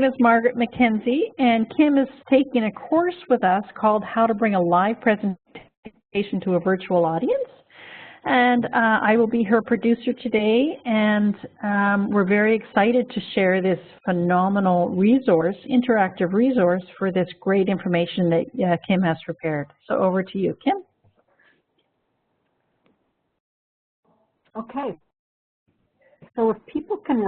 is Margaret McKenzie, and Kim is taking a course with us called How to Bring a Live Presentation to a Virtual Audience. And I will be her producer today, and we're very excited to share this phenomenal resource, interactive resource for this great information that Kim has prepared. So over to you, Kim. Okay. So if people can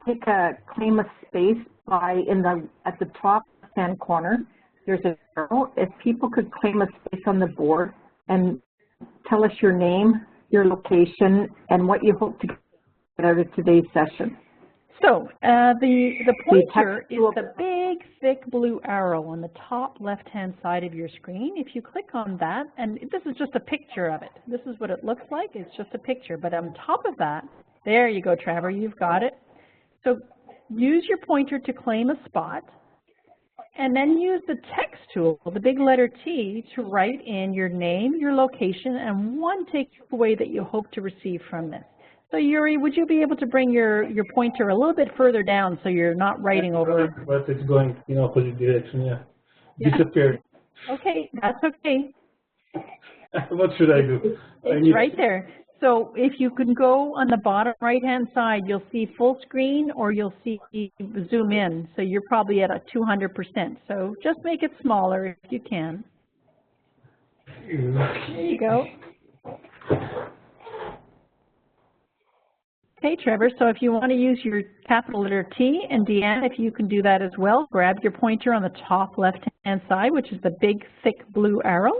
take a claim of space at the top left-hand corner, there's a arrow. If people could claim a space on the board and tell us your name, your location, and what you hope to get out of today's session. So the pointer is the big, thick blue arrow on the top left-hand side of your screen. If you click on that, and this is just a picture of it. This is what it looks like. It's just a picture. But on top of that, there you go, Trevor. You've got it. So use your pointer to claim a spot. And then use the text tool, the big letter T, to write in your name, your location, and one takeaway that you hope to receive from this. So Yuri, would you be able to bring your pointer a little bit further down so you're not writing over? But it's going in opposite direction, yeah. Disappeared. Okay, that's okay. What should I do? It's right there. So if you can go on the bottom right-hand side, you'll see full screen or you'll see zoom in. So you're probably at a 200%. So just make it smaller if you can. There you go. Okay, Trevor, so if you want to use your capital letter T, and Deanne, if you can do that as well, grab your pointer on the top left-hand side, which is the big, thick blue arrow.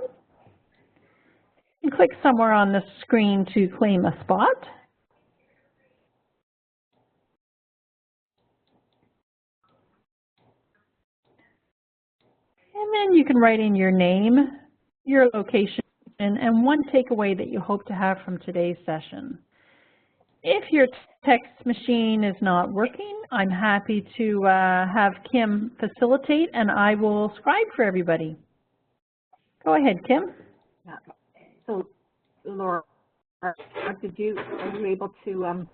And click somewhere on the screen to claim a spot. And then you can write in your name, your location, and one takeaway that you hope to have from today's session. If your text machine is not working, I'm happy to have Kim facilitate, and I will scribe for everybody. Go ahead, Kim. So, Laura, are you able to,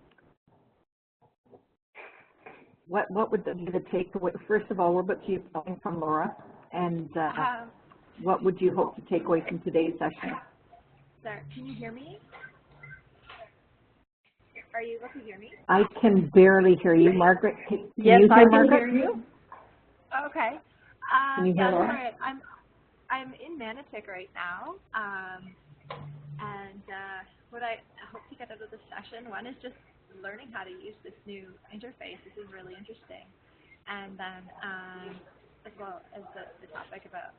what would be the takeaway? First of all, we're about to you calling from Laura, and what would you hope to take away from today's session? Sorry, can you hear me? Are you able to hear me? I can barely hear you, Margaret. Yes, I can hear you. Okay. Can you hear Laura? Sorry, I'm in Manotick right now. And what I hope to get out of this session, one is just learning how to use this new interface. This is really interesting. And then as well as the topic about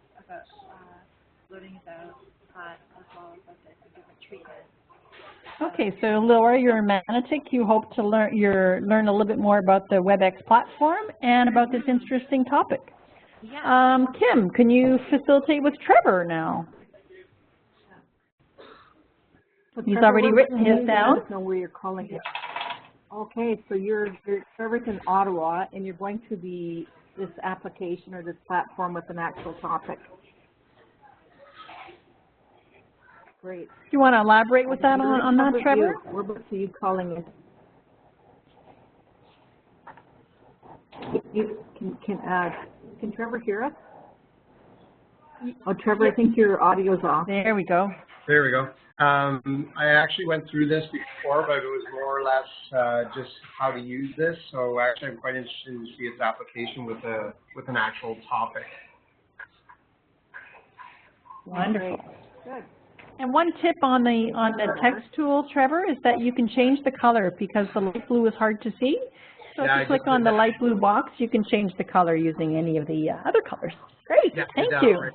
learning about as well as the different treatment. Okay, so Laura, you're in Manotick. You hope to learn a little bit more about the WebEx platform and about this interesting topic. Yeah. Kim, can you facilitate with Trevor now? So He's Trevor, already written his down. Let us know where you're calling it. Okay, so Trevor's in Ottawa, and you're going to this application or this platform with an actual topic. Great. Do you want to elaborate with that on that, Trevor? We're about to you calling in. Can Trevor hear us? Oh, Trevor, I think your audio's off. There we go. There we go. I actually went through this before, but it was more or less just how to use this. So actually, I'm quite interested to see its application with an actual topic. Wonderful. Good. And one tip on the text tool, Trevor, is that you can change the color because the light blue is hard to see. So if you click on the light blue box, you can change the color using any of the other colors. Great, thank you. Right.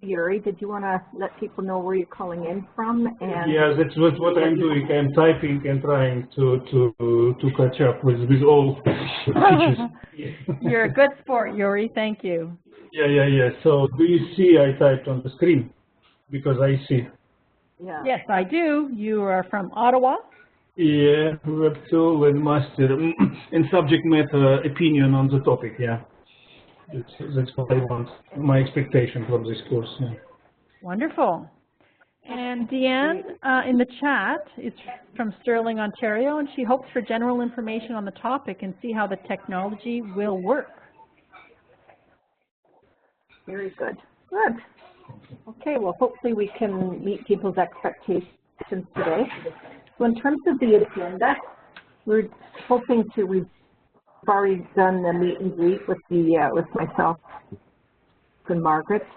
Yuri, did you want to let people know where you're calling in from? And yeah, that's what I'm doing. I'm typing and trying to catch up with all features. You're a good sport, Yuri. Thank you. Yeah. So do you see I typed on the screen? Because I see. Yeah. Yes, I do. You are from Ottawa? Yeah, Web tool and master and subject matter opinion on the topic, yeah. That's what I want, my expectation from this course. Yeah. Wonderful. And Deanne in the chat is from Sterling, Ontario, and she hopes for general information on the topic and see how the technology will work. Very good. Good. Okay, well, hopefully we can meet people's expectations today. So in terms of the agenda, we're hoping to, we've already done the meet and greet with with myself and Margaret,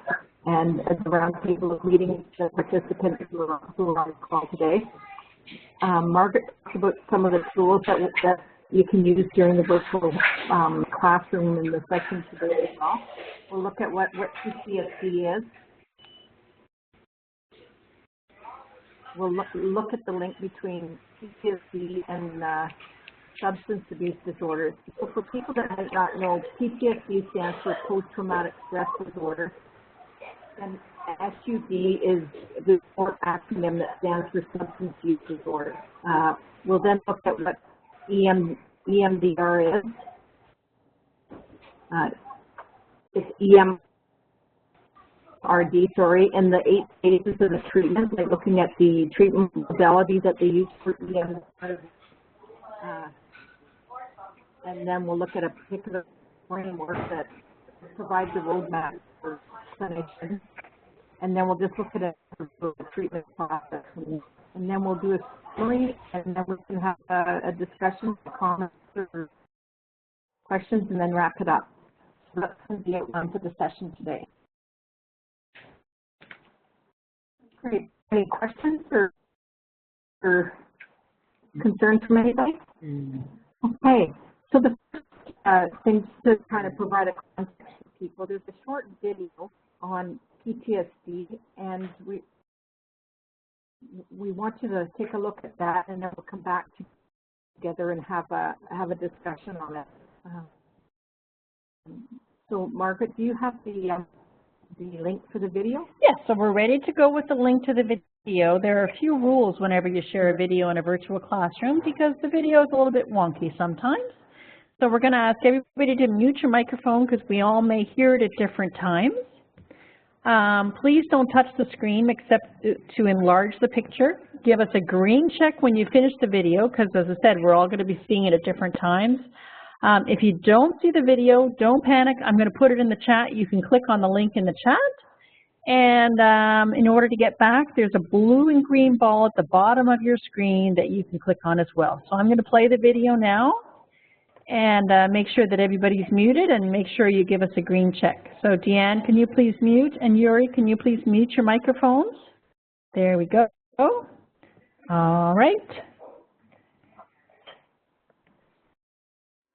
and at the roundtable of meeting the participants who are on the call today. Margaret talked about some of the tools that you can use during the virtual classroom in the session today as well. We'll look at what PTSD is. We'll look at the link between PTSD and substance abuse disorders. So for people that might not know, PTSD stands for post-traumatic stress disorder, and SUD is the short acronym that stands for substance use disorder. We'll then look at what EMDR is. It's EMRD, sorry, and the 8 phases of the treatment, like looking at the treatment modalities that they use for EMDR. And then we'll look at a particular framework that provides a roadmap for clinicians. And then we'll just look at the treatment process. And then we'll do a summary, and then we can have a discussion, comments, or questions, and then wrap it up. So that's going to be outline for the session today. Great. Any questions or concerns from anybody? Okay. So the first thing to kind of provide a context for people, there's a short video on PTSD, and we want you to take a look at that, and then we'll come back together and have a discussion on it. So Margaret, do you have the link for the video? Yes, so we're ready to go with the link to the video. There are a few rules whenever you share a video in a virtual classroom because the video is a little bit wonky sometimes. So we're going to ask everybody to mute your microphone because we all may hear it at different times. Please don't touch the screen except to enlarge the picture. Give us a green check when you finish the video because, as I said, we're all going to be seeing it at different times. If you don't see the video, don't panic. I'm going to put it in the chat. You can click on the link in the chat. And in order to get back, there's a blue and green ball at the bottom of your screen that you can click on as well. So I'm going to play the video now and make sure that everybody's muted and make sure you give us a green check. So Deanne, can you please mute? And Yuri, can you please mute your microphones? There we go. All right.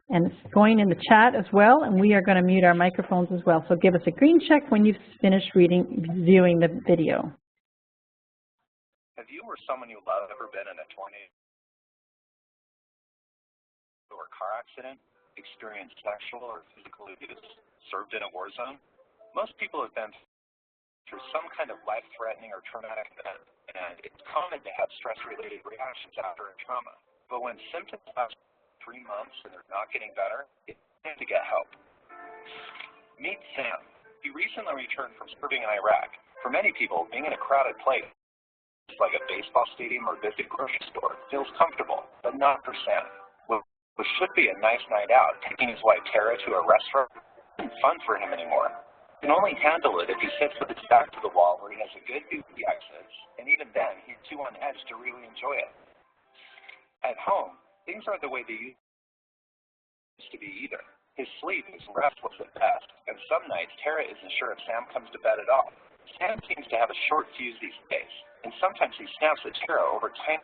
And it's going in the chat as well, and we are going to mute our microphones as well. So give us a green check when you've finished viewing the video. Have you or someone you love ever been in a tornado or car accident, experienced sexual or physical abuse, served in a war zone? Most people have been through some kind of life-threatening or traumatic event, and it's common to have stress-related reactions after a trauma. But when symptoms last 3 months and they're not getting better, it's time to get help. Meet Sam. He recently returned from serving in Iraq. For many people, being in a crowded place, like a baseball stadium or busy grocery store, feels comfortable, but not for Sam. What should be a nice night out, taking his wife Tara to a restaurant, isn't fun for him anymore. He can only handle it if he sits with his back to the wall where he has a good view of the exits, and even then, he's too on edge to really enjoy it. At home, things aren't the way they used to be either. His sleep is restless at best, and some nights Tara isn't sure if Sam comes to bed at all. Sam seems to have a short fuse these days, and sometimes he snaps at Tara over time.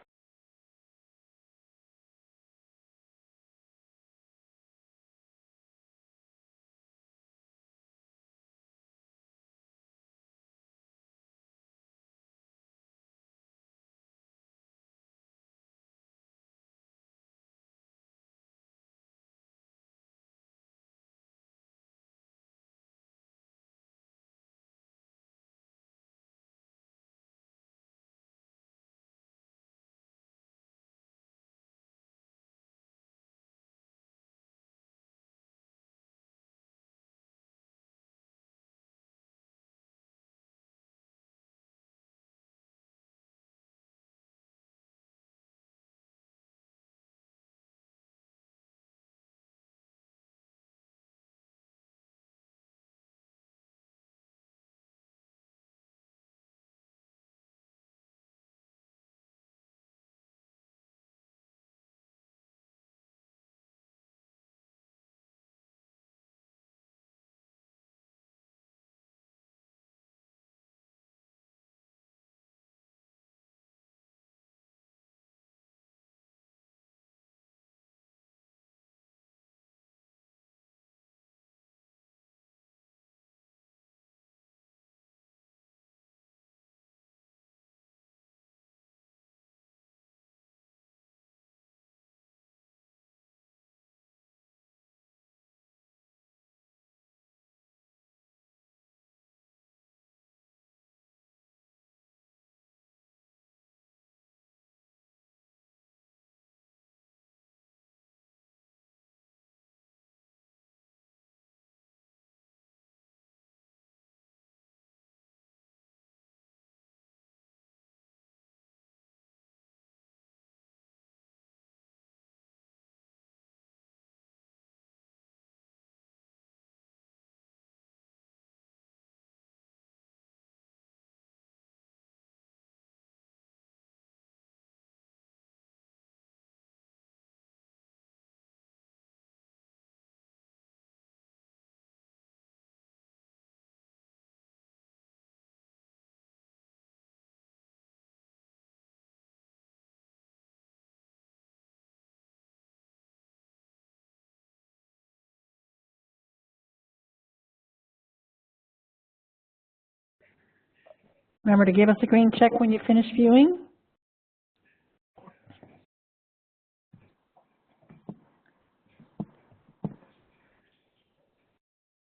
Remember to give us a green check when you finish viewing.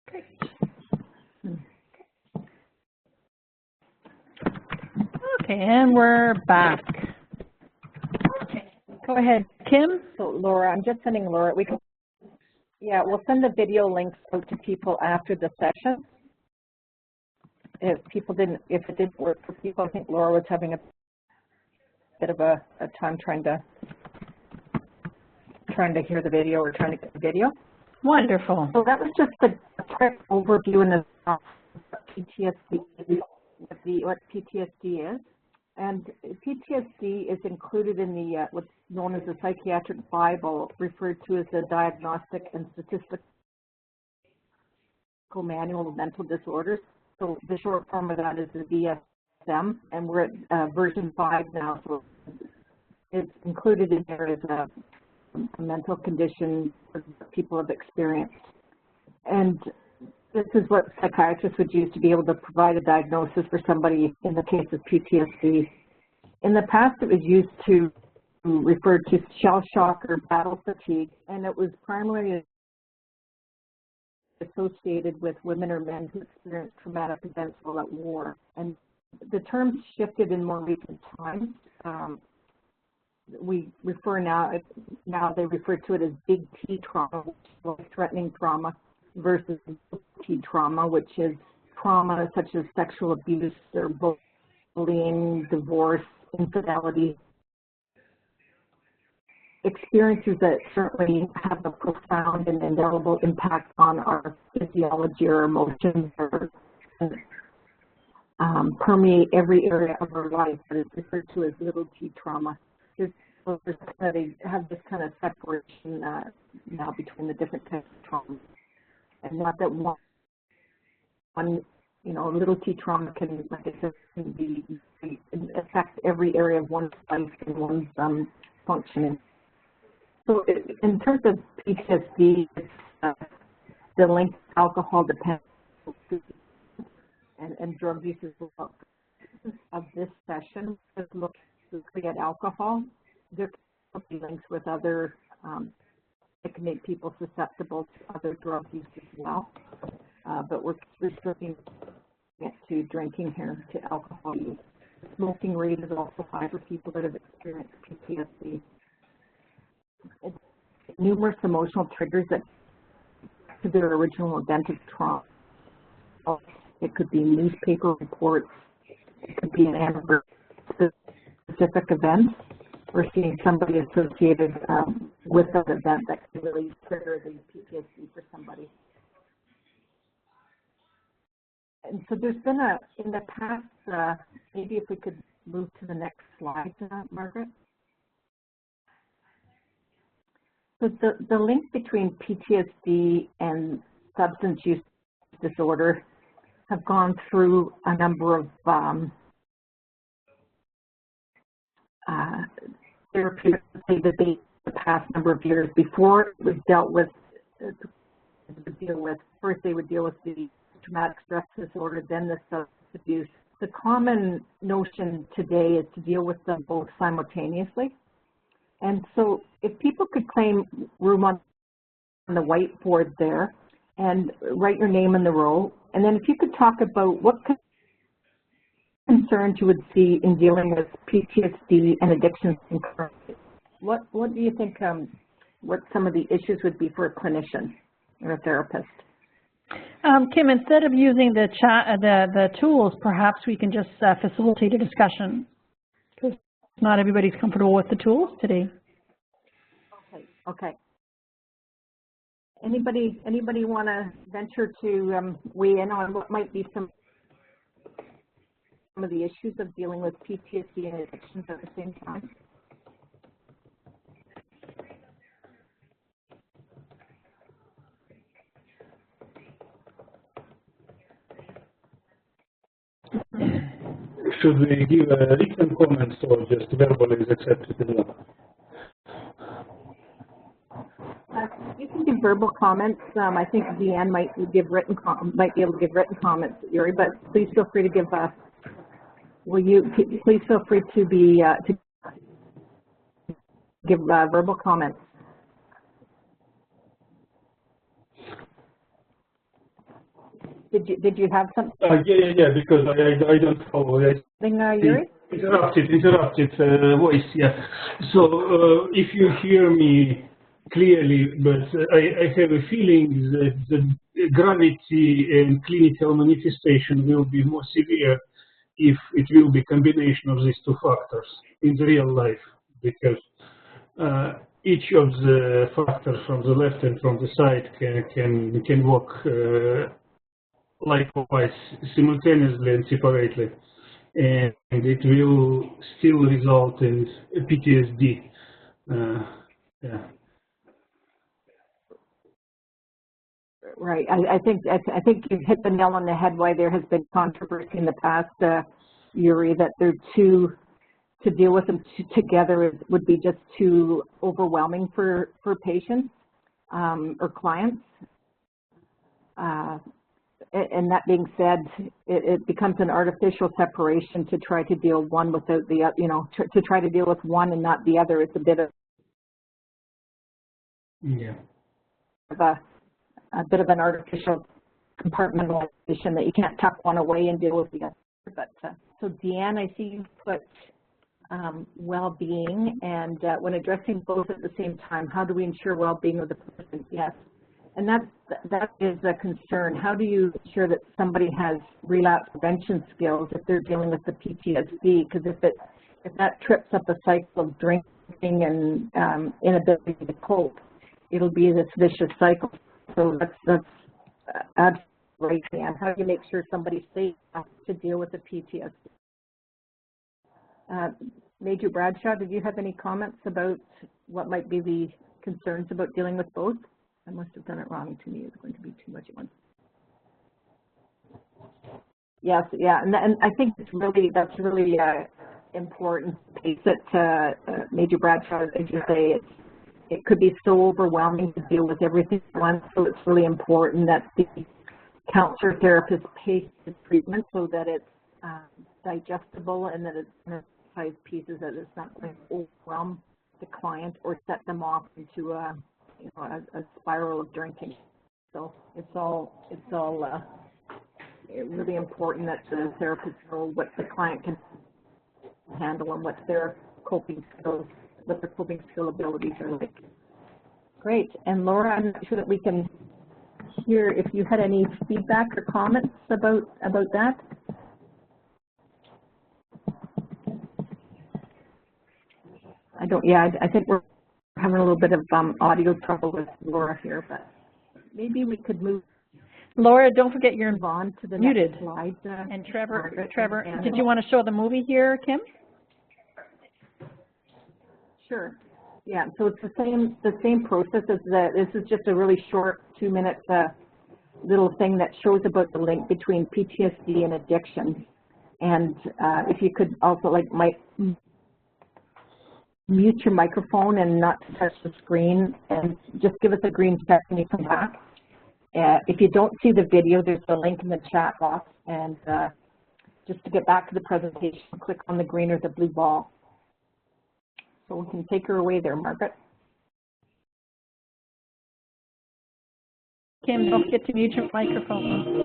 Great. Okay, and we're back. Okay, go ahead, Kim. So Laura, I'm just sending Laura. We'll send the video links out to people after the session. If it didn't work for people, I think Laura was having a bit of a time trying to hear the video or trying to get the video. Wonderful. So that was just a quick overview in the PTSD, what PTSD is. And PTSD is included in the what's known as the Psychiatric Bible, referred to as the Diagnostic and Statistical Manual of Mental Disorders. So the short form of that is the DSM, and we're at version 5 now. So it's included in there as a mental condition that people have experienced. And this is what psychiatrists would use to be able to provide a diagnosis for somebody in the case of PTSD. In the past, it was used to refer to shell shock or battle fatigue, and it was primarily associated with women or men who experienced traumatic events while at war. And the terms shifted in more recent times. We refer now they refer to it as big T trauma, life-threatening trauma, versus T trauma, which is trauma such as sexual abuse or bullying, divorce, infidelity, experiences that certainly have a profound and indelible impact on our physiology or emotions, or permeate every area of our life, but it's referred to as little T trauma. They have this kind of separation now between the different types of trauma. And not that one, little T trauma can, like I said, affect every area of one's life and one's functioning. So in terms of PTSD, it's the link to alcohol dependence and drug use as well. Of this session, just look specifically at alcohol. There could be links with other that can make people susceptible to other drug use as well. But we're restricting it to drinking here, to alcohol use. The smoking rate is also high for people that have experienced PTSD. It's numerous emotional triggers that to their original event of trauma. It could be newspaper reports. It could be an anniversary specific event. We're seeing somebody associated with that event that can really trigger the PTSD for somebody. And so there's been in the past, maybe if we could move to the next slide, Margaret. So the link between PTSD and substance use disorder have gone through a number of therapeutic debate the past number of years. Before it was dealt with, first they would deal with the traumatic stress disorder, then the substance abuse. The common notion today is to deal with them both simultaneously. And so if people could claim room on the whiteboard there and write your name in the row, and then if you could talk about what concerns you would see in dealing with PTSD and addictions concurrently. What do you think, what some of the issues would be for a clinician or a therapist? Kim, instead of using the tools, perhaps we can just facilitate a discussion, because not everybody's comfortable with the tools today. Okay. Anybody want to venture to weigh in on what might be some of the issues of dealing with PTSD and addictions at the same time? Should we give written comments or just verbal is accepted as well? You can give verbal comments. I think Deanne might be able to give written comments, Yuri, but please feel free to give will you please feel free to to give verbal comments. Did you have something? Yeah, because I don't follow. Yuri? Interrupted voice, yeah. So if you hear me clearly, but I have a feeling that the gravity and clinical manifestation will be more severe if it will be a combination of these two factors in the real life, because each of the factors from the left and from the side can work likewise simultaneously and separately, and it will still result in PTSD. Yeah. Right. I think you've hit the nail on the head. Why there has been controversy in the past, Yuri, that they're to deal with them together would be just too overwhelming for patients or clients. And that being said, it becomes an artificial separation to try to deal one without the other. You know, to try to deal with one and not the other is a bit of a bit of an artificial compartmentalization that you can't tuck one away and deal with the other. But so Deanne, I see you put well-being, and when addressing both at the same time, how do we ensure well-being of the person? Yes, and that is a concern. How do you ensure that somebody has relapse prevention skills if they're dealing with the PTSD? Because if that trips up a cycle of drinking and inability to cope, it'll be this vicious cycle. So that's absolutely right, Dan. How do you make sure somebody's safe to deal with the PTSD? Major Bradshaw, did you have any comments about what might be the concerns about dealing with both? I must have done it wrong. To me, it's going to be too much at once. Yes, yeah, and I think that's really important piece that Major Bradshaw, as you say, it could be so overwhelming to deal with everything at once. So it's really important that the counselor therapist pace the treatment so that it's digestible and that it's size pieces, that it's not going to overwhelm the client or set them off into a spiral of drinking. So it's all really important that the therapist know what the client can handle and what their coping skills, what their coping skill abilities are like. Great. And Laura, I'm not sure that we can hear if you had any feedback or comments about that. I think we're having a little bit of audio trouble with Laura here, but maybe we could move. Laura, don't forget you're on to the muted. Next slide. And Trevor, did you want to show the movie here, Kim? Sure. Yeah. So it's the same process as this is just a really short 2-minute little thing that shows about the link between PTSD and addiction. And if you could also mute your microphone and not touch the screen, and just give us a green check when you come back. If you don't see the video, there's a link in the chat box, and just to get back to the presentation, click on the green or the blue ball. So we can take her away there, Margaret. Kim, don't forget to mute your microphone.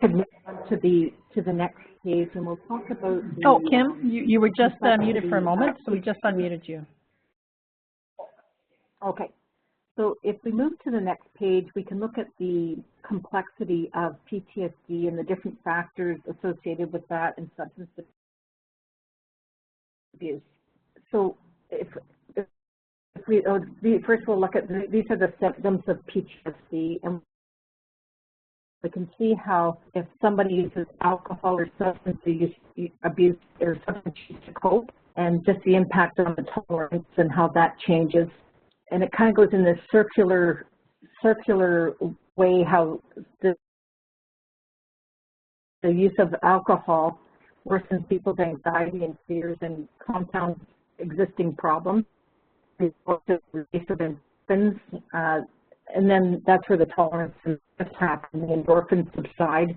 could move on to the next page, and we'll talk about. Oh, Kim, you were just muted for a moment, so we just unmuted you. Okay. So if we move to the next page, we can look at the complexity of PTSD and the different factors associated with that and substance abuse. So if we first we'll look at these are the symptoms of PTSD, and we can see how if somebody uses alcohol or substance abuse or substance use to cope, and just the impact on the tolerance and how that changes. And it kind of goes in this circular way how the use of alcohol worsens people's anxiety and fears and compounds existing problems. It's also release of endorphins, and then that's where the tolerance happens. The endorphins subside.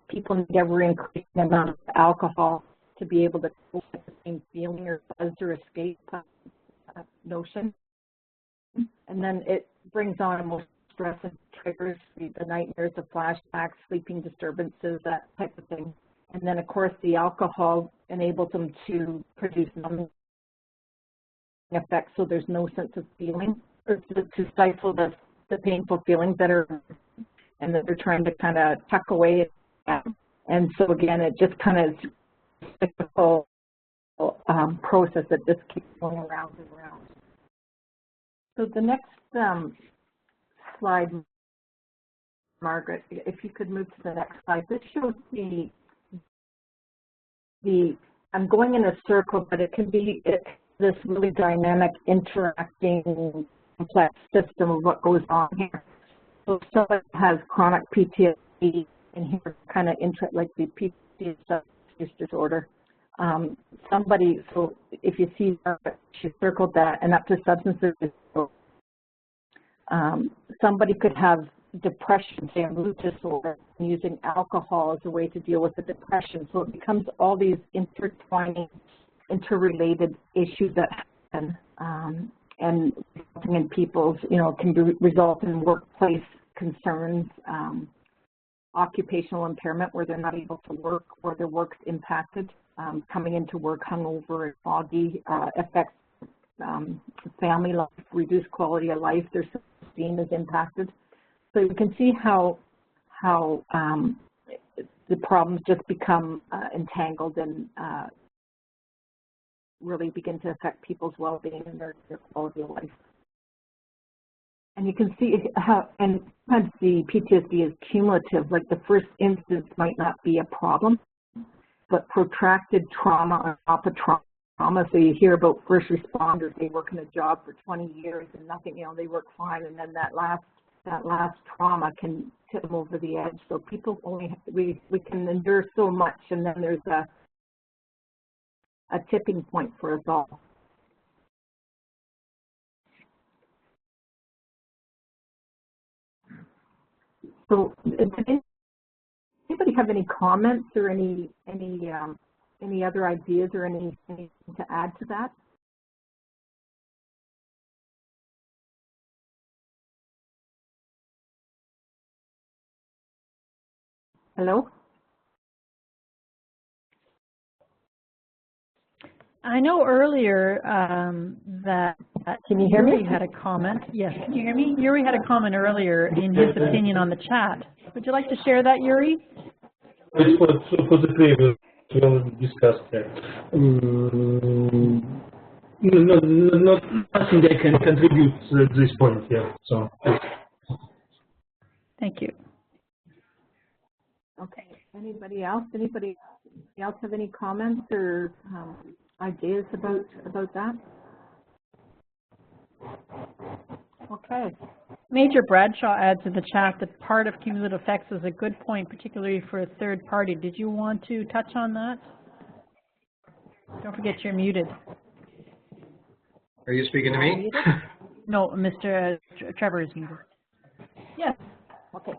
People need ever increasing amount of alcohol to be able to cope with the same feeling or buzz or escape notion. And then it brings on emotional stress and triggers, the nightmares, the flashbacks, sleeping disturbances, that type of thing. And then, of course, the alcohol enables them to produce numbing effects, so there's no sense of feeling, or to stifle the painful feelings that are, and that they're trying to kind of tuck away. And so, again, it just kind of is a cyclical process that just keeps going around and around. So the next slide, Margaret, if you could move to the next slide. This shows I'm going in a circle, but it can be this really dynamic, interacting, complex system of what goes on here. So if someone has chronic PTSD, and here kind of like the PTSD substance disorder, so if you see she circled that, and up to substances, somebody could have depression, say a mood disorder, and using alcohol as a way to deal with the depression. So it becomes all these intertwining, interrelated issues that happen, and resulting in people's, can result in workplace concerns, occupational impairment where they're not able to work, or their work's impacted, coming into work hungover and foggy, affects family life, reduced quality of life, their self-esteem is impacted. So you can see how the problems just become entangled and really begin to affect people's well-being and their quality of life. And you can see how, and sometimes the PTSD is cumulative, like the first instance might not be a problem, but protracted trauma on top of trauma. So you hear about first responders, they work in a job for 20 years and nothing, they work fine, and then that last trauma can tip them over the edge. So people we can endure so much, and then there's a tipping point for us all. So, does anybody have any comments or any other ideas or anything to add to that? Hello? I know earlier that can you hear Yuri me? had a comment. Yes, can you hear me? Yuri had a comment earlier in his opinion on the chat. Would you like to share that, Yuri? It's for the previous one discussed there. Nothing I can contribute at this point. Yeah. So. Thank you. Okay. Anybody else? Anybody else have any comments or ideas about that? Okay. Major Bradshaw adds in the chat that part of cumulative effects is a good point, particularly for a third party. Did you want to touch on that? Don't forget you're muted. Are you speaking to me? No, Mr. Trevor is muted. Yes. Okay.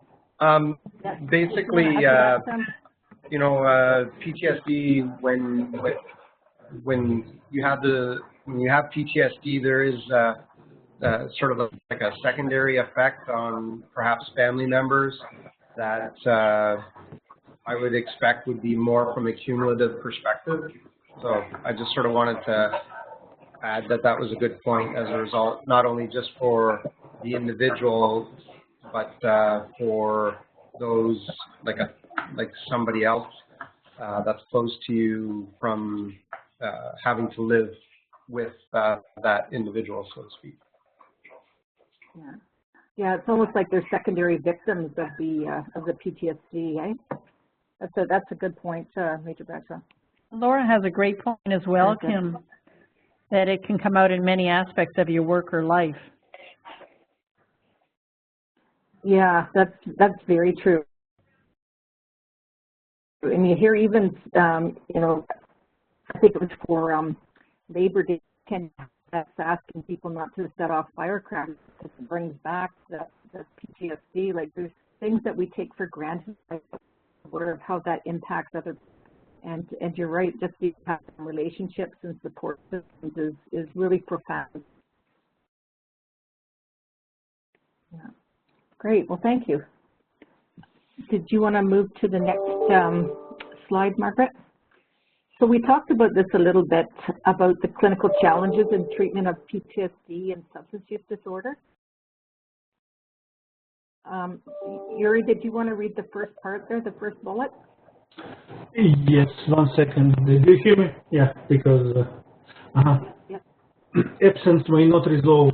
Basically, PTSD, when you have PTSD, there is sort of like a secondary effect on perhaps family members that I would expect would be more from a cumulative perspective. So I just sort of wanted to add that that was a good point as a result, not only just for the individual, but for those like somebody else that's close to you from having to live with that individual, so to speak. Yeah. Yeah, it's almost like they're secondary victims of the PTSD, eh? That's a good point, Major Bradshaw. Laura has a great point as well, Kim, that it can come out in many aspects of your work or life. Yeah, that's very true. And you hear even, you know, I think it was for Labor Day, that's asking people not to set off firecrackers because it brings back the PTSD. Like there's things that we take for granted, like aware of how that impacts other. And you're right, just the impact on relationships and support systems is really profound. Yeah. Great. Well, thank you. Did you want to move to the next slide, Margaret? So we talked about this a little bit, about the clinical challenges in treatment of PTSD and substance use disorder. Yuri, did you want to read the first part there, the first bullet? Yes, 1 second. Do you hear me? Yeah, because Yep. Absence may not resolve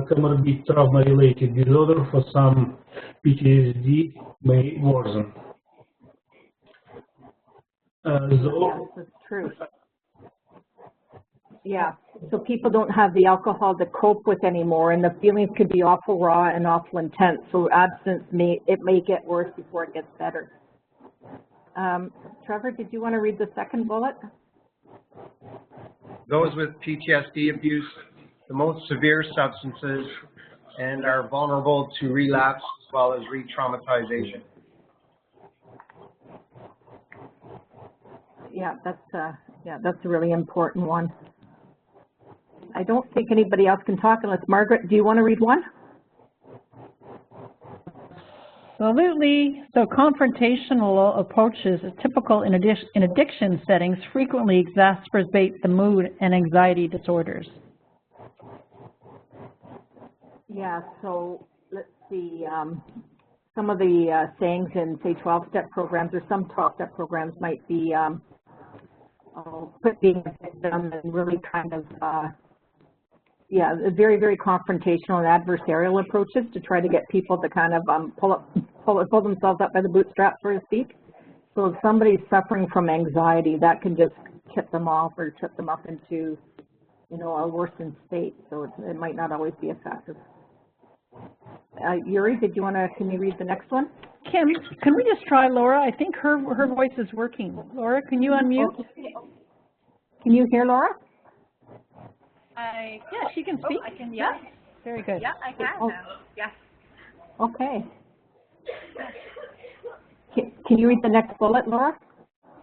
comorbid trauma-related disorder. For some, PTSD may worsen. Yes, that's true. Yeah, so people don't have the alcohol to cope with anymore, and the feelings can be awful raw and awful intense. So absence may get worse before it gets better. Trevor, did you want to read the second bullet? Those with PTSD abuse the most severe substances and are vulnerable to relapse as well as re-traumatization. Yeah, that's a really important one. I don't think anybody else can talk unless Margaret, do you want to read one? Absolutely. So confrontational approaches, typical in addiction settings, frequently exacerbate the mood and anxiety disorders. Yeah, so let's see. Some of the sayings in, say, 12-step programs, or some 12-step programs might be quit being a victim and really kind of, very, very confrontational and adversarial approaches to try to get people to kind of pull themselves up by the bootstraps, so to speak. So if somebody's suffering from anxiety, that can just tip them off or trip them up into, you know, a worsened state. So it might not always be effective. Yuri, can you read the next one? Kim, can we just try Laura? I think her voice is working. Laura, can you unmute? Can you hear Laura? Yeah, she can speak. I can, yeah. Very good. Yeah, I can now. Yes. Okay. Can you read the next bullet, Laura?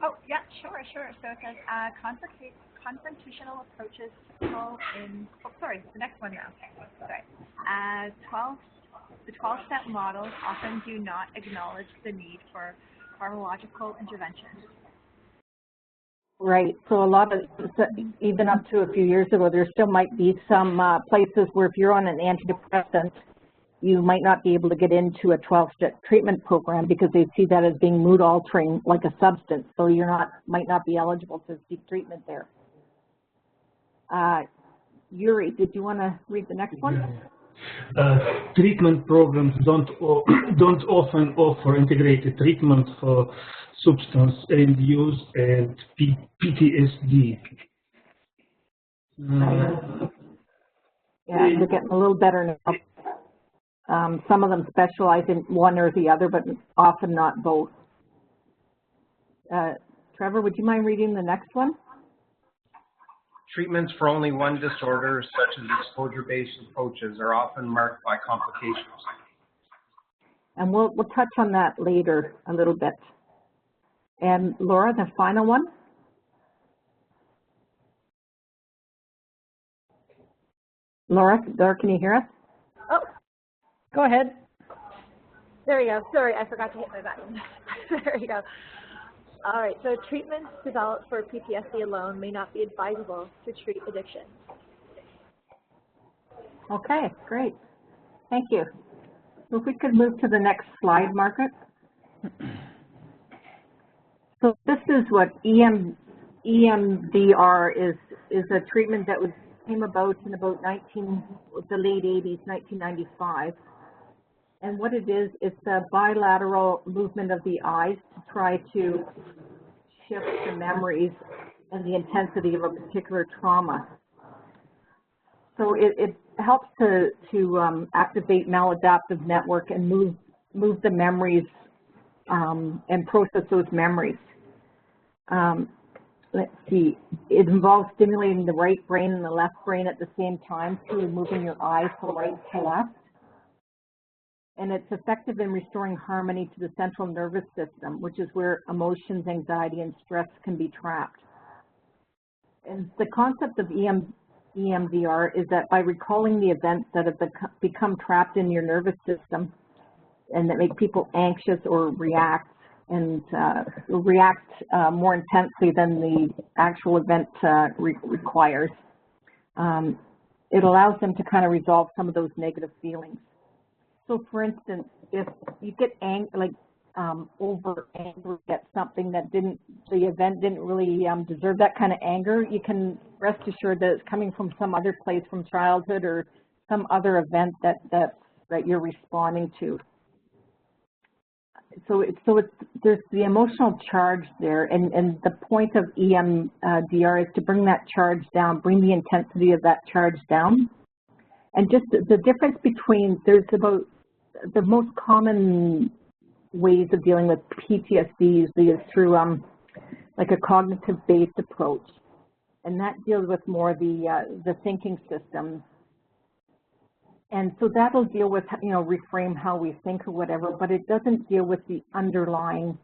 Oh, yeah, sure. So it says confrontational approaches typical in, the next one now. Sorry. The 12-step models often do not acknowledge the need for pharmacological intervention. Right. So a lot of, even up to a few years ago, there still might be some places where if you're on an antidepressant, you might not be able to get into a 12-step treatment program because they see that as being mood altering, like a substance. So might not be eligible to seek treatment there. Yuri, did you want to read the next one? Treatment programs don't often offer integrated treatment for substance use and PTSD. Yeah, they're getting a little better now. Some of them specialize in one or the other, but often not both. Trevor, would you mind reading the next one? Treatments for only one disorder, such as exposure-based approaches, are often marked by complications. And we'll touch on that later a little bit. And Laura, the final one? Laura, can you hear us? Oh, go ahead. There we go. Sorry, I forgot to hit my button. There you go. All right, so treatments developed for PTSD alone may not be advisable to treat addiction. Okay, great. Thank you. So if we could move to the next slide, Margaret. So this is what EMDR is a treatment that came about in about the late 80s, 1995. And what it is, it's a bilateral movement of the eyes to try to shift the memories and the intensity of a particular trauma. So it helps to activate maladaptive network and move the memories and process those memories. Let's see, it involves stimulating the right brain and the left brain at the same time through moving your eyes from right to left. And it's effective in restoring harmony to the central nervous system, which is where emotions, anxiety, and stress can be trapped. And the concept of EMDR is that by recalling the events that have become trapped in your nervous system and that make people anxious or react more intensely than the actual event requires, it allows them to kind of resolve some of those negative feelings. So, for instance, if you get over angry at something that the event didn't really deserve that kind of anger, you can rest assured that it's coming from some other place from childhood or some other event that you're responding to. So there's the emotional charge there, and the point of EMDR is to bring that charge down, bring the intensity of that charge down. And just the difference between, there's about the most common ways of dealing with PTSD is through like a cognitive-based approach, and that deals with more the thinking system. And so that'll deal with, reframe how we think or whatever, but it doesn't deal with the underlying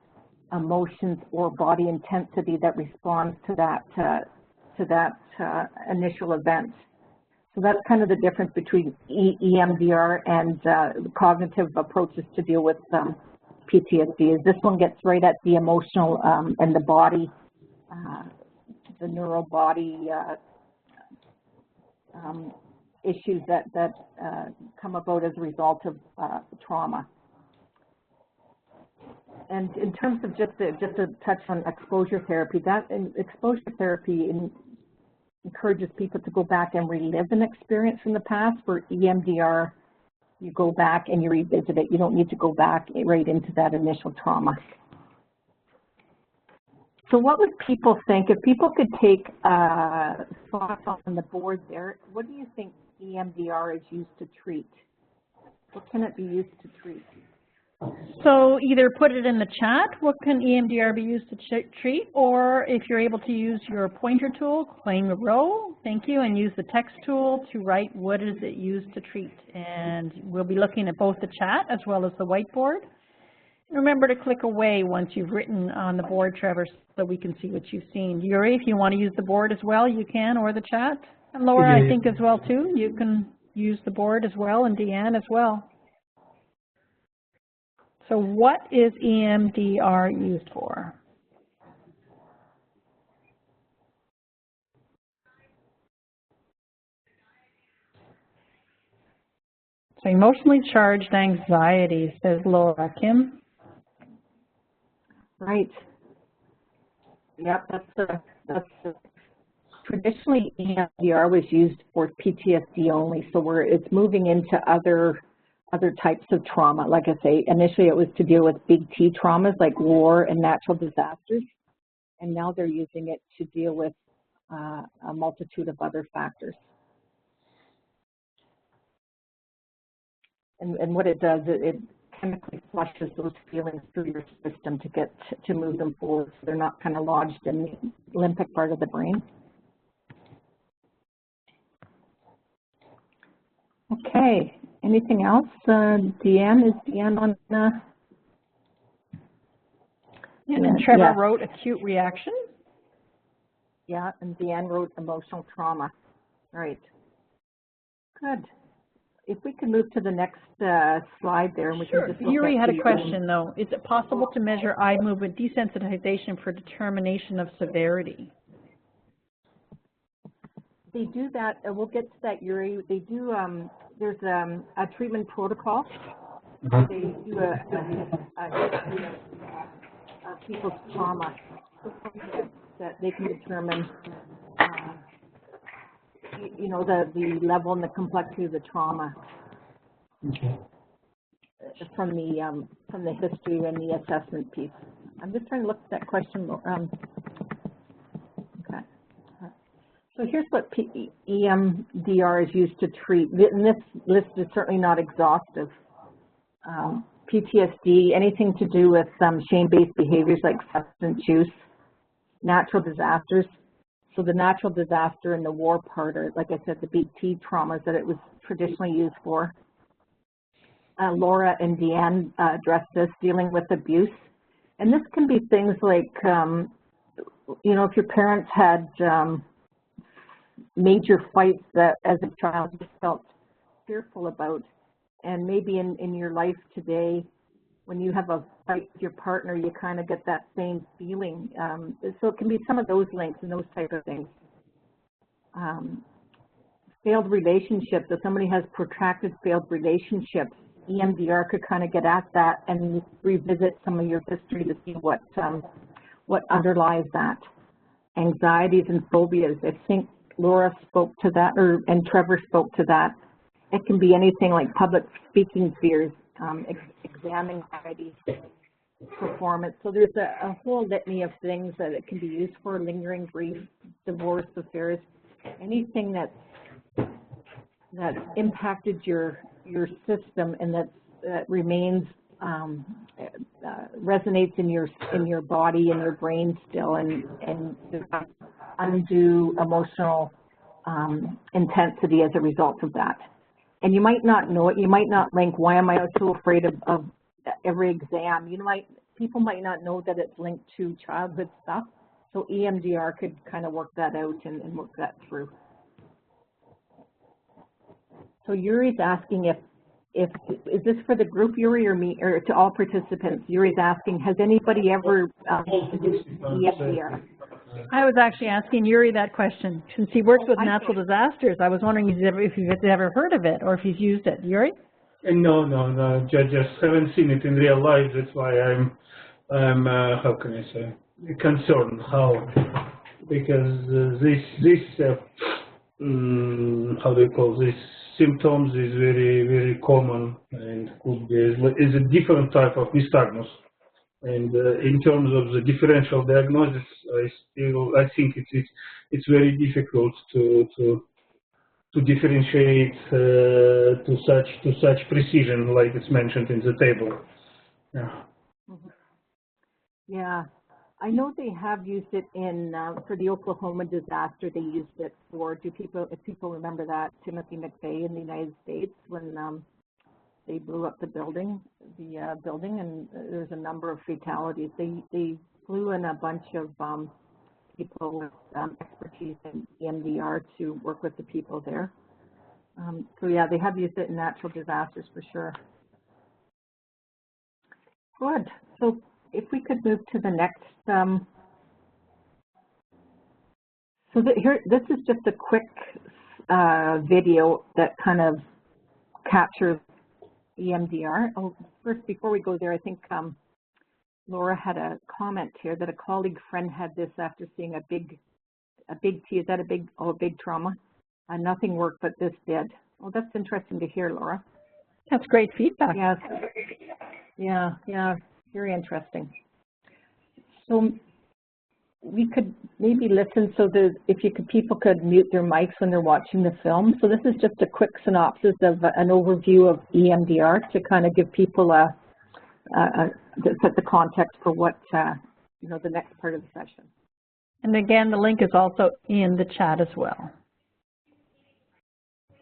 emotions or body intensity that responds to that initial event. So that's kind of the difference between EMDR and cognitive approaches to deal with PTSD. Is this one gets right at the emotional and the body, the neural body issues that come about as a result of trauma. And in terms of just to touch on exposure therapy, exposure therapy encourages people to go back and relive an experience from the past. For EMDR, you go back and you revisit it. You don't need to go back right into that initial trauma. So what would people think, if people could take thoughts on the board there, what do you think EMDR is used to treat? What can it be used to treat? So either put it in the chat, what can EMDR be used to treat, or if you're able to use your pointer tool, claim a row, thank you, and use the text tool to write what is it used to treat. And we'll be looking at both the chat as well as the whiteboard. Remember to click away once you've written on the board, Trevor, so we can see what you've seen. Yuri, if you want to use the board as well, you can, or the chat. And Laura, I think as well too, you can use the board as well, and Deanne as well. So what is EMDR used for? So emotionally charged anxiety, says Laura. Kim? Right. Yep, traditionally EMDR was used for PTSD only, so it's moving into other types of trauma. Like I say, initially it was to deal with big T traumas like war and natural disasters, and now they're using it to deal with a multitude of other factors. And what it does, it chemically flushes those feelings through your system to move them forward, so they're not kind of lodged in the limbic part of the brain. Okay, anything else? Deanne, is Deanne on? And Trevor wrote acute reaction. Yeah, and Deanne wrote emotional trauma. Right. Good. if we could move to the next slide there, and we can just look Yuri at had a question though. Is it possible to measure eye movement desensitization for determination of severity? They do that, we'll get to that, Yuri. They do, there's a treatment protocol. They do a history of people's trauma that they can determine, you know, the level and the complexity of the trauma. Okay. From the history and the assessment piece. I'm just trying to look at that question. Okay. So here's what EMDR is used to treat. And this list is certainly not exhaustive. PTSD, anything to do with shame-based behaviors like substance use, natural disasters. So the natural disaster and the war part are, like I said, the big T traumas that it was traditionally used for. Laura and Deanne addressed this, dealing with abuse. And this can be things like, you know, if your parents had major fights that as a child you felt fearful about, and maybe in your life today, when you have a fight with your partner, you kind of get that same feeling. So it can be some of those links and those type of things. Failed relationships, if somebody has protracted failed relationships, EMDR could kind of get at that and revisit some of your history to see what underlies that. Anxieties and phobias, I think Laura spoke to that, and Trevor spoke to that. It can be anything like public speaking fears, exam anxiety, performance. So there's a whole litany of things that it can be used for: lingering grief, divorce affairs, anything that impacted your system and that remains resonates in your body and your brain still, and undue emotional intensity as a result of that. And you might not know it. You might not link, why am I so afraid of every exam? People might not know that it's linked to childhood stuff. So EMDR could kind of work that out and work that through. So Yuri's asking is this for the group, Yuri, or me, or to all participants? Yuri's asking, has anybody ever used EMDR? I was actually asking Yuri that question. Since he works with natural disasters, I was wondering if he's ever heard of it or if he's used it. Yuri? No. Just haven't seen it in real life. That's why I'm how can I say, concerned. Because how do you call this? Symptoms is very, very common and could be is a different type of nystagmus. And in terms of the differential diagnosis, I think it's very difficult to differentiate to such precision like it's mentioned in the table. Yeah. Yeah. I know they have used it in for the Oklahoma disaster. They used it for if people remember that, Timothy McVeigh in the United States when they blew up the building, and there's a number of fatalities. They flew in a bunch of people with expertise in EMDR to work with the people there. So yeah, they have used it in natural disasters for sure. Good. So if we could move to the next. This is just a quick video that kind of captures EMDR. Oh, first, before we go there, I think Laura had a comment here that a colleague friend had this after seeing a big T. Is that a big trauma? Nothing worked, but this did. Oh, that's interesting to hear, Laura. That's great feedback. Yes. Yeah, very interesting. So we could maybe listen so that people could mute their mics when they're watching the film. So this is just a quick synopsis of an overview of EMDR to kind of give people to set the context for what the next part of the session. And again, the link is also in the chat as well.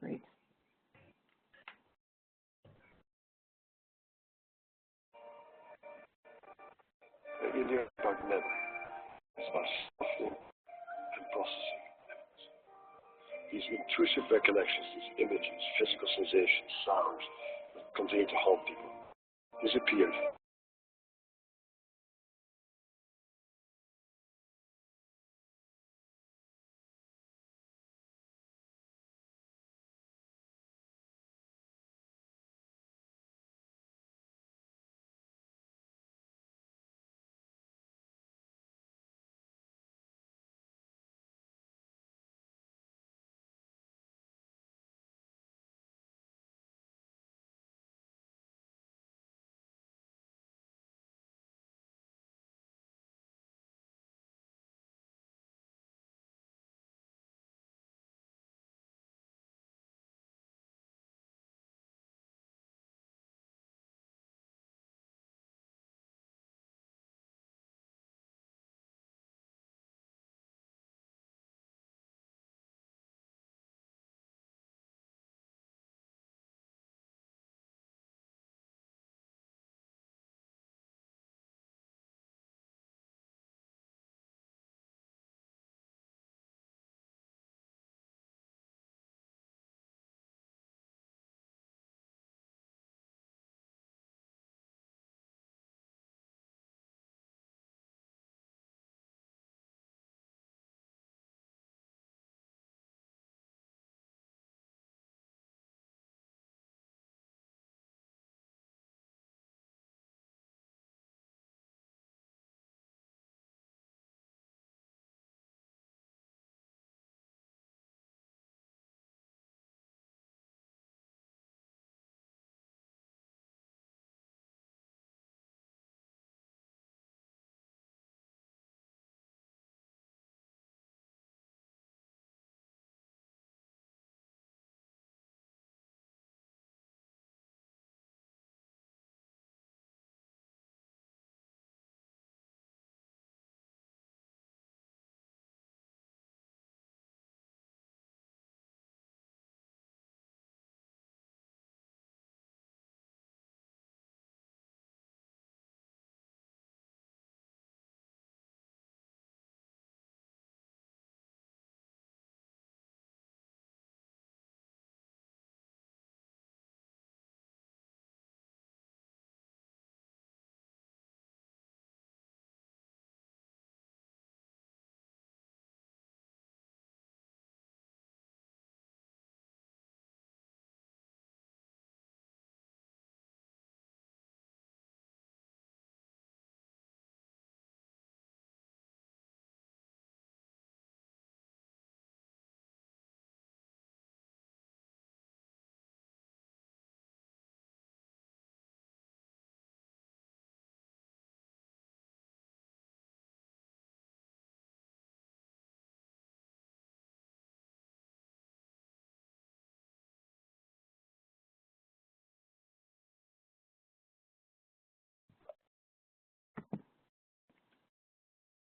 Great. EMDR documentary is about softening and processing evidence. these intrusive recollections, these images, physical sensations, sounds that continue to haunt people disappeared.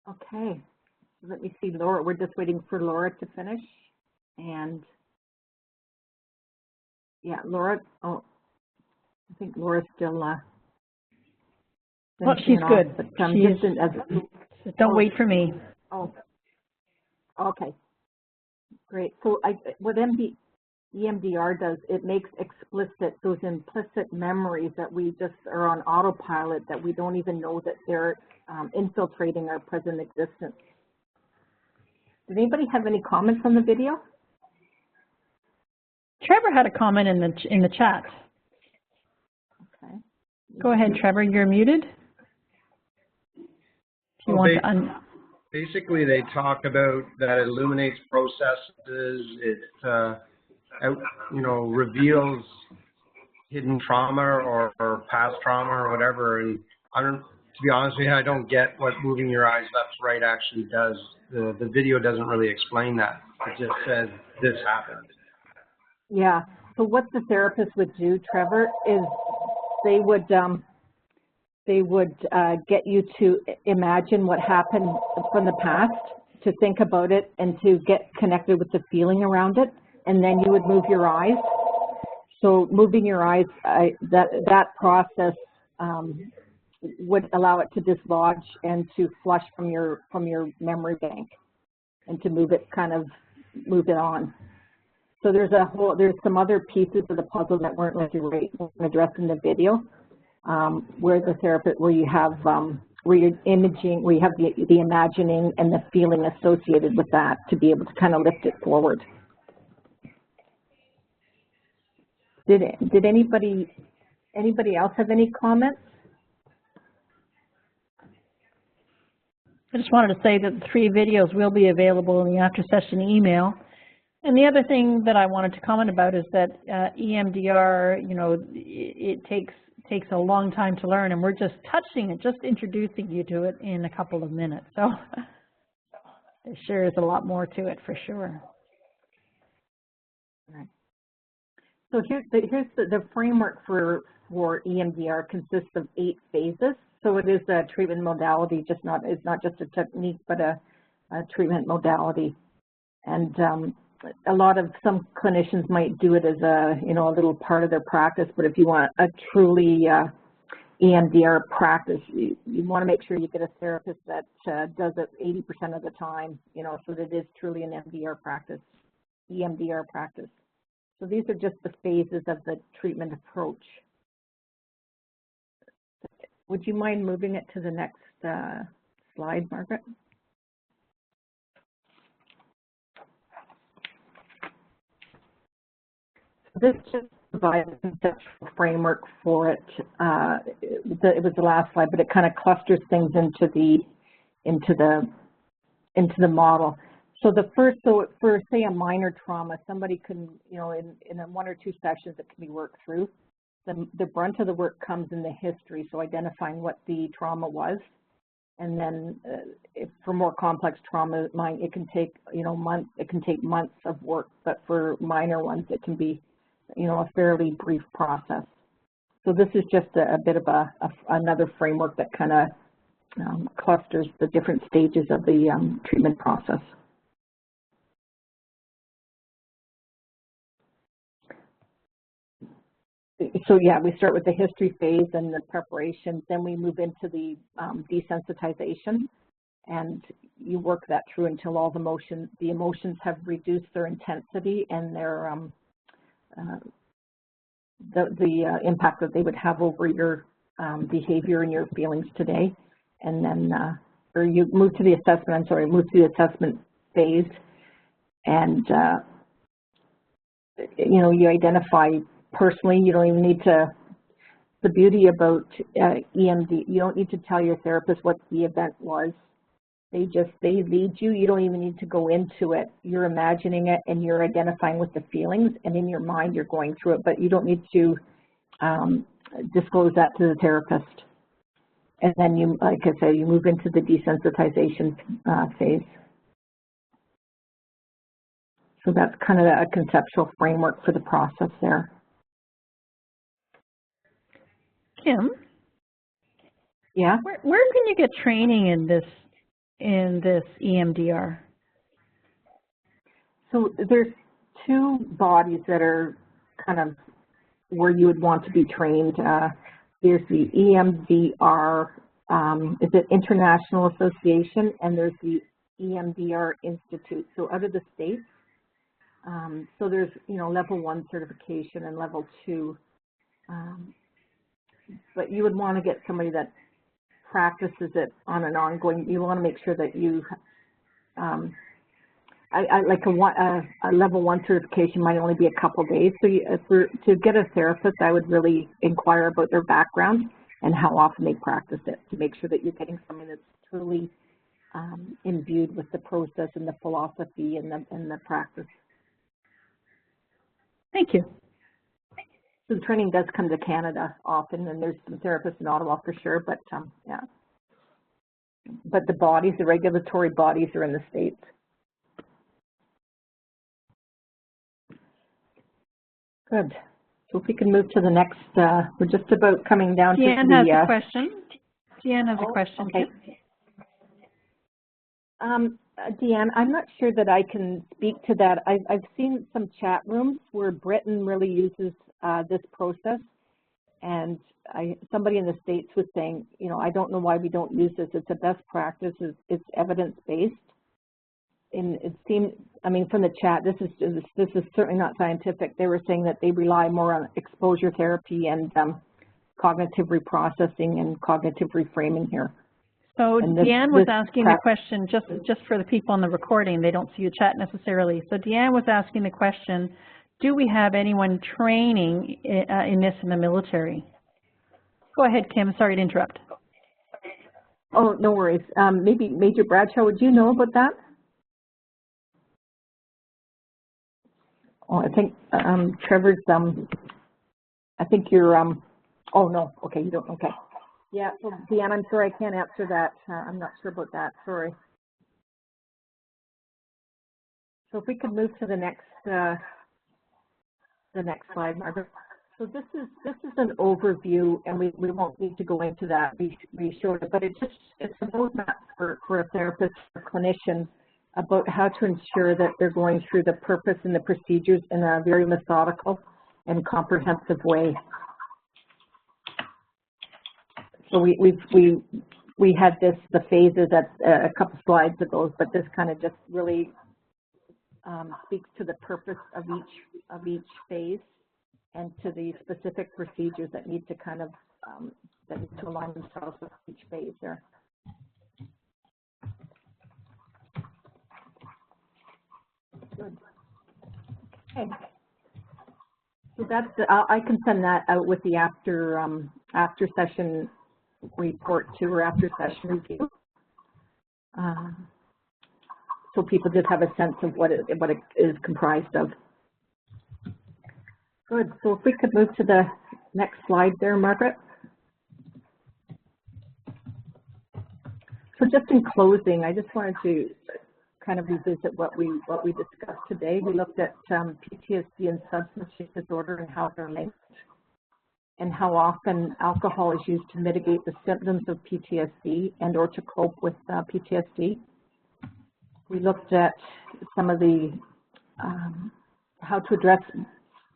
Okay, let me see, Laura. We're just waiting for Laura to finish. And yeah, Laura, oh, I think Laura's still well, she's off, good. But, don't wait for me. Oh, okay, great. So what EMDR does, it makes explicit those implicit memories that we just are on autopilot, that we don't even know that they're infiltrating our present existence. Did anybody have any comments on the video? Trevor had a comment in the chat. Okay. Go ahead, Trevor. You're muted. If you want to basically, they talk about that it illuminates processes. It reveals hidden trauma or past trauma or whatever. And to be honest with you, I don't get what moving your eyes left to right actually does. The video doesn't really explain that. It just says this happened. Yeah. So what the therapist would do, Trevor, is they would get you to imagine what happened from the past, to think about it, and to get connected with the feeling around it, and then you would move your eyes. So moving your eyes, that process would allow it to dislodge and to flush from your memory bank, and to move it on. So there's some other pieces of the puzzle that weren't necessarily addressed in the video, where you have where you're imaging, where you have the imagining and the feeling associated with that to be able to kind of lift it forward. Did anybody else have any comments? I just wanted to say that the 3 videos will be available in the after-session email. And the other thing that I wanted to comment about is that EMDR, you know, it takes a long time to learn, and we're just touching it, just introducing you to it in a couple of minutes. So there sure is a lot more to it for sure. Right. So here's the framework for EMDR consists of 8 phases. So it is a treatment modality, it's not just a technique, but a treatment modality. And some clinicians might do it as a little part of their practice, but if you want a truly EMDR practice, you want to make sure you get a therapist that does it 80% of the time, so that it is truly an EMDR practice. So these are just the phases of the treatment approach. Would you mind moving it to the next slide, Margaret? This just provides a conceptual framework for it. It was the last slide, but it kind of clusters things into the model. So for say a minor trauma, somebody can, in 1 or 2 sessions it can be worked through. The brunt of the work comes in the history, so identifying what the trauma was, and then for more complex trauma, it can take months. It can take months of work, but for minor ones, it can be a fairly brief process. So this is just a bit of another framework that kind of clusters the different stages of the treatment process. So yeah, we start with the history phase and the preparation, then we move into the desensitization, and you work that through until all the emotions have reduced their intensity and their the impact that they would have over your behavior and your feelings today. And then or you move to the assessment, move to the assessment phase, and you identify personally. You don't even need to, the beauty about EMD, you don't need to tell your therapist what the event was. They lead you. You don't even need to go into it. You're imagining it and you're identifying with the feelings, and in your mind you're going through it, but you don't need to disclose that to the therapist. And then you, like I said, you move into the desensitization phase. So that's kind of a conceptual framework for the process there. Kim? Yeah? Where can you get training in this EMDR? So there's 2 bodies that are kind of where you would want to be trained. There's the EMDR, is it International Association, and there's the EMDR Institute. So out of the States, so there's level 1 certification and level 2. But you would want to get somebody that practices it on an ongoing. You want to make sure that you, like a level 1 certification might only be a couple days. So to get a therapist, I would really inquire about their background and how often they practice it, to make sure that you're getting somebody that's truly imbued with the process and the philosophy and the practice. Thank you. So the training does come to Canada often, and there's some therapists in Ottawa for sure, but yeah. But the regulatory bodies are in the States. Good. So if we can move to the next, we're just about coming down to the... Deanne has a question. Deanne has a question. Okay. Deanne, I'm not sure that I can speak to that. I've seen some chat rooms where Britain really uses this process, and somebody in the States was saying, I don't know why we don't use this. It's a best practice. It's evidence-based. it seemed, I mean, from the chat, this is certainly not scientific. They were saying that they rely more on exposure therapy and cognitive reprocessing and cognitive reframing here. So Deanne was asking the question, just for the people on the recording, they don't see the chat necessarily. So Deanne was asking the question, do we have anyone training in this in the military? Go ahead, Kim, sorry to interrupt. Oh, no worries. Maybe Major Bradshaw, would you know about that? Oh, I think Trevor's, I think you're, oh no, okay, you don't, okay. Yeah, so Deanne, I'm sorry, I can't answer that. I'm not sure about that, sorry. So if we could move to the next slide, Margaret. So this is an overview, and we won't need to go into that. We showed it, but it's a roadmap for a therapist or clinician about how to ensure that they're going through the purpose and the procedures in a very methodical and comprehensive way. So we had the phases at a couple slides ago, but this kind of just really speaks to the purpose of each phase and to the specific procedures that need to kind of that need to align themselves with each phase there. Good. Okay. So that's I can send that out with the after session report too, or after session review. So people just have a sense of what it is comprised of. Good. So if we could move to the next slide there, Margaret. So just in closing, I just wanted to kind of revisit what we discussed today. We looked at PTSD and substance use disorder and how they're linked, and how often alcohol is used to mitigate the symptoms of PTSD and or to cope with PTSD. We looked at some of the how to address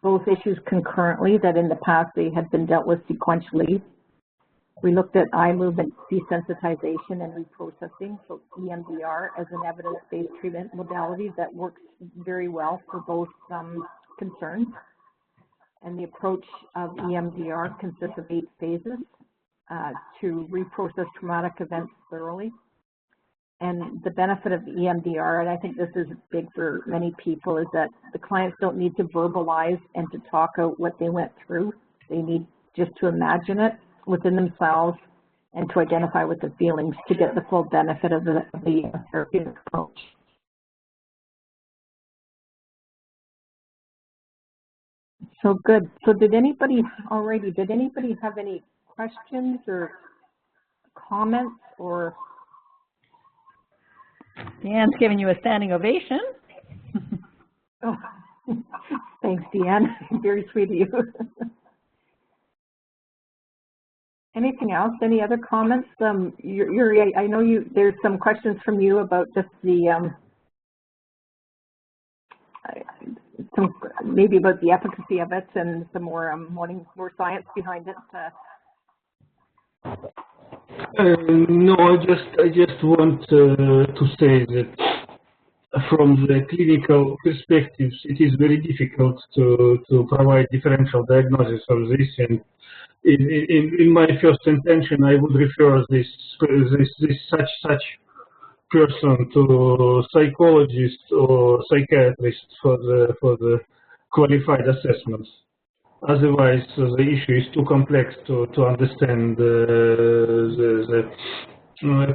both issues concurrently, that in the past they had been dealt with sequentially. We looked at eye movement desensitization and reprocessing, so EMDR as an evidence-based treatment modality that works very well for both concerns. And the approach of EMDR consists of 8 phases to reprocess traumatic events thoroughly. And the benefit of EMDR, and I think this is big for many people, is that the clients don't need to verbalize and to talk out what they went through. They need just to imagine it within themselves and to identify with the feelings to get the full benefit of the therapeutic approach. So good. So did anybody have any questions or comments or? Deanne's giving you a standing ovation. Oh, thanks, Deanne. Very sweet of you. Anything else? Any other comments? I know there's some questions from you about just the maybe about the efficacy of it and some more more science behind it. No, I just want to say that from the clinical perspectives, it is very difficult to provide differential diagnosis of this. And in my first intention, I would refer such person to psychologist or psychiatrist for the qualified assessments. Otherwise, the issue is too complex to understand the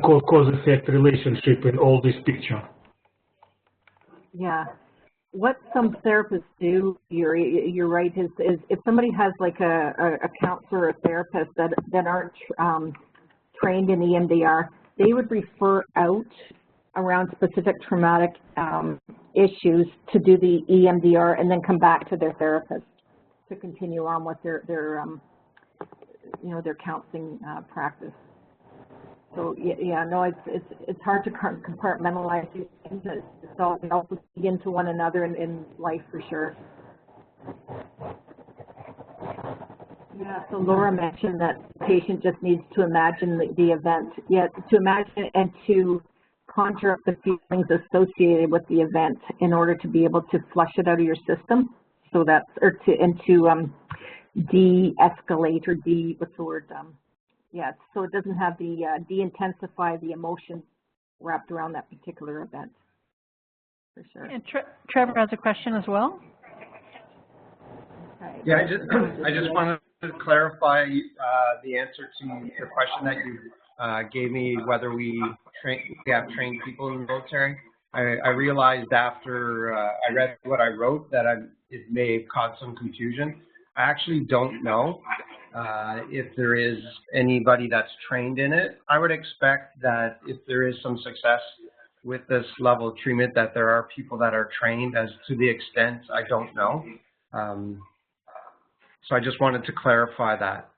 cause-effect relationship in all this picture. Yeah. What some therapists do, you're right, is if somebody has like a counselor or a therapist that aren't trained in EMDR, they would refer out around specific traumatic issues to do the EMDR and then come back to their therapist to continue on with their counseling practice. So yeah, no, it's hard to compartmentalize these things. It's all, they also feed into one another in life for sure. Yeah, so Laura mentioned that the patient just needs to imagine the event. Yeah, to imagine and to conjure up the feelings associated with the event in order to be able to flush it out of your system, so that's, or to de-escalate, or what's the word? Yeah, so it doesn't have the de-intensify the emotion wrapped around that particular event. For sure. And Trevor has a question as well. Okay. Yeah, I just wanted to clarify the answer to the question that you gave me, whether we have trained people in the military. I realized after I read what I wrote that it may have caused some confusion. I actually don't know if there is anybody that's trained in it. I would expect that if there is some success with this level of treatment, that there are people that are trained. As to the extent, I don't know. So I just wanted to clarify that.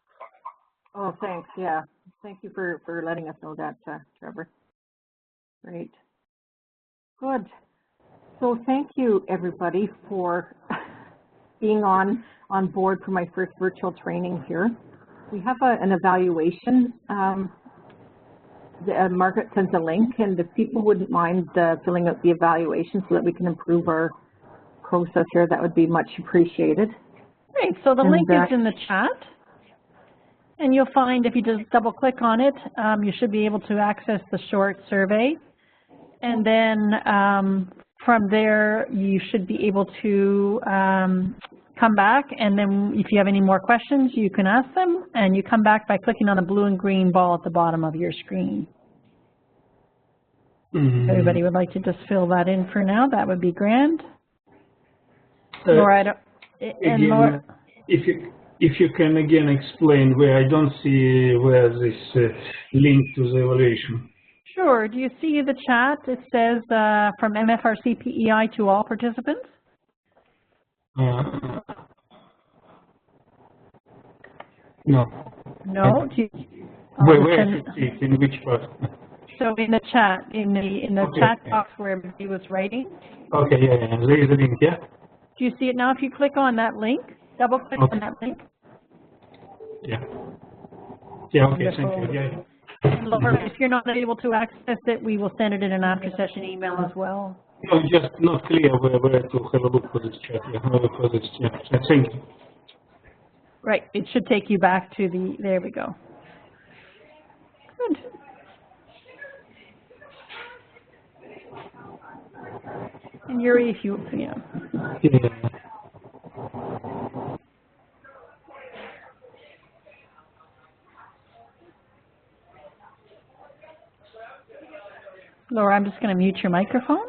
Oh, thanks. Yeah. Thank you for letting us know that, Trevor. Great. Good. So thank you, everybody, for being on board for my first virtual training here. We have an evaluation. Margaret sends a link, and if people wouldn't mind filling out the evaluation so that we can improve our process here, that would be much appreciated. Great. So the link is in the chat. And you'll find if you just double click on it, you should be able to access the short survey. And then from there, you should be able to come back. And then if you have any more questions, you can ask them. And you come back by clicking on the blue and green ball at the bottom of your screen. If everybody would like to just fill that in for now, that would be grand. Laura, again, Laura, if you can again explain where I don't see where this link to the evaluation. Sure. Do you see the chat? It says from MFRC-PEI to all participants. No. No. Where is it? In which part? So in the chat, in the okay. Chat box where everybody was writing. Okay. Yeah. There is a link. Yeah. Do you see it now? If you click on that link, double click on that link. Yeah. Yeah. Okay. Thank you. Yeah. Laura, if you're not able to access it, we will send it in an after-session email as well. No, just not clear where to have a look for this chat. Yeah, for this chat. Thank you. Right. It should take you back to the. There we go. Good. And Yuri, if you, yeah. Laura, I'm just going to mute your microphone.